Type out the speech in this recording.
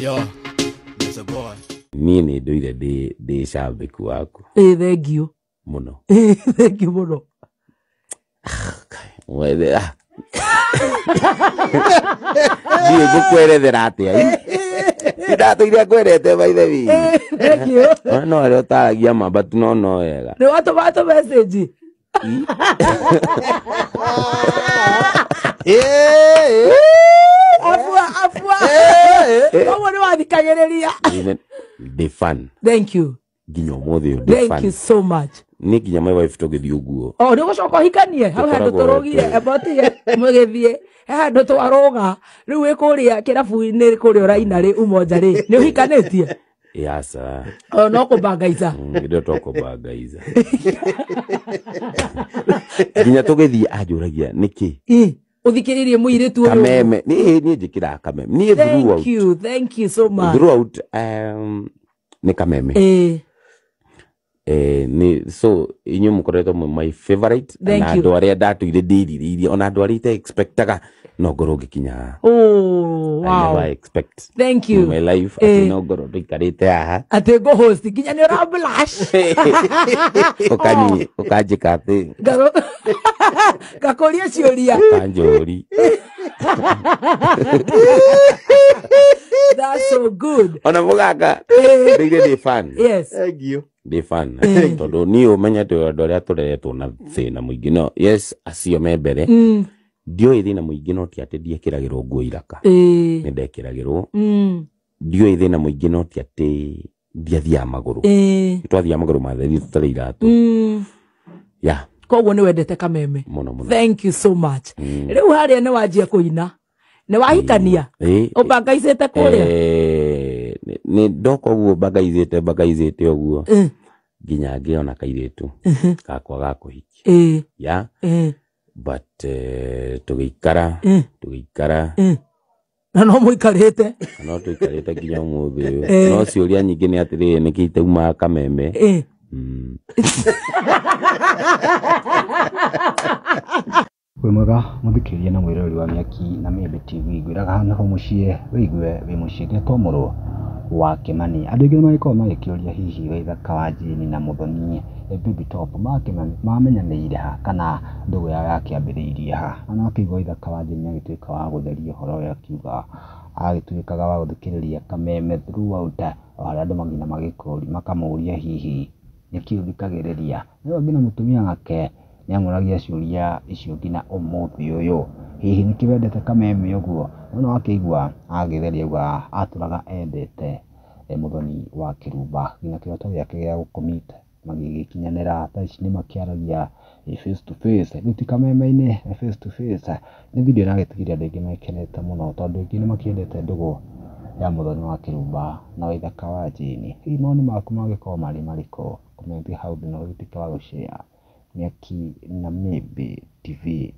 yo, that's a boy. Nini nduire ndi shabiki waku. Thank you. Muno. Thank you muno. Wede Ndiye gukwerethera atia. Ndatuire kwerete by the way. Thank you. No ero taragia mabatu no wega. Ni watu message. Afua. Kama ni wathikagiriria. The fun. Thank you. Ginyo mothe the fun. Thank you so much. Ni kinya my wife togethi uguo. Oh, ni gucoka hikanie. Hau handu turugie abotie mugithie. Handu twaroga. Riu wikuria kirabu-ini kuria uraina ri umoja ri. Ni uhikanitie? Yasa. Oh, no kubangaiza. Ngido tokubangaiza. Ginya togethi ajuragia niki. Uthikiririe muiritu uyu. Kameme. Ni njikira kameme. Ni throughout. Thank you so much. Throughout ni kameme. Ni so inyu mukoretwo my favorite na andu aria ndatuire ndiriririe ona andu aria expectaga no ngoro ngikinya. Oh, wow. I never expect. Thank you. In my life ati no ngoro ndikarite haha. Ati go host nginya ni rablash. Ukajika ati. Gakoria ciuria. Kanjori. That's so good. Ona mugaka. They fun. Yes. Thank you. They fun. Tondu ni umenyete andu aria tureretwo na thina muingi no. Yes, acio me mbere. Ndio thina muingi no ti ati ndiekiragirwo nguo iraka. Ni ndekiragirwo. Ndio thina muingi no ti ati ndiathia maguru. Twathia maguru matheri tutari iratu. Yeah. Koguo ni wendete kameme. Muno. Thank you so much. Riu haria ni wanjia kuina. Ni wahikania. Ubangaicete kuria. Ni ndoko guo bagaizete oguo. Ginya ngiona kairitu. Gakwa gakuhiki. Yeah. But tugikara. Na no muikarite. No tuikarite ginya umuthi uyu. No ciuria nyingi ni atiri ni kiitauma kameme. Wĩ mwega mũthikĩria na mwĩrori wa Mĩaki na Mĩembe TV, ngwĩraga hana ho mũciĩ wĩigue wĩ mũciĩ gĩtomũrwo wa Kĩmani. Andũ aingĩ nĩmagĩkoragwo magĩkĩũria hihi Waithaka wa Jane na Mũthoni Baby Top mamenyanĩire ha kana ndũgũ yao yakĩambĩrĩirie ha. Ona akĩigua Waithaka wa Jane agĩtuĩka wa gũtheria ũhoro ũyũ akiuga agĩtuĩkaga wa gũthikĩrĩria kameme throughout o harĩa andũ magina makamũria hihi nĩkĩ ũthikagĩrĩria. Rĩu ngina mũtumia wake nĩamũragia ciũria icio nginya ũmũthĩ ũyũ, hihi nĩkĩ wendete kameme ũguo. No akĩigua agĩtheria auga atũraga endete Mũthoni wa Kĩrumba nginya kĩroto gĩake gĩa gũkomita magĩgĩkinyanĩra thaa ici nĩmakĩaragia face to face. Rĩu ti kameme-inĩ face to face nĩ video ĩragĩtigĩria andũ aingĩ mekenete mũno tondũ aingĩ nĩmakĩendete ndũgũ ya Mũthoni wa Kĩrumba na Waithaka wa Jane. Hihi mawoni maku magĩkorwo marĩ marĩkũ? Comment hau thĩ na ũgĩtuĩke wa gũshare. Mĩaki na Mĩembe TV.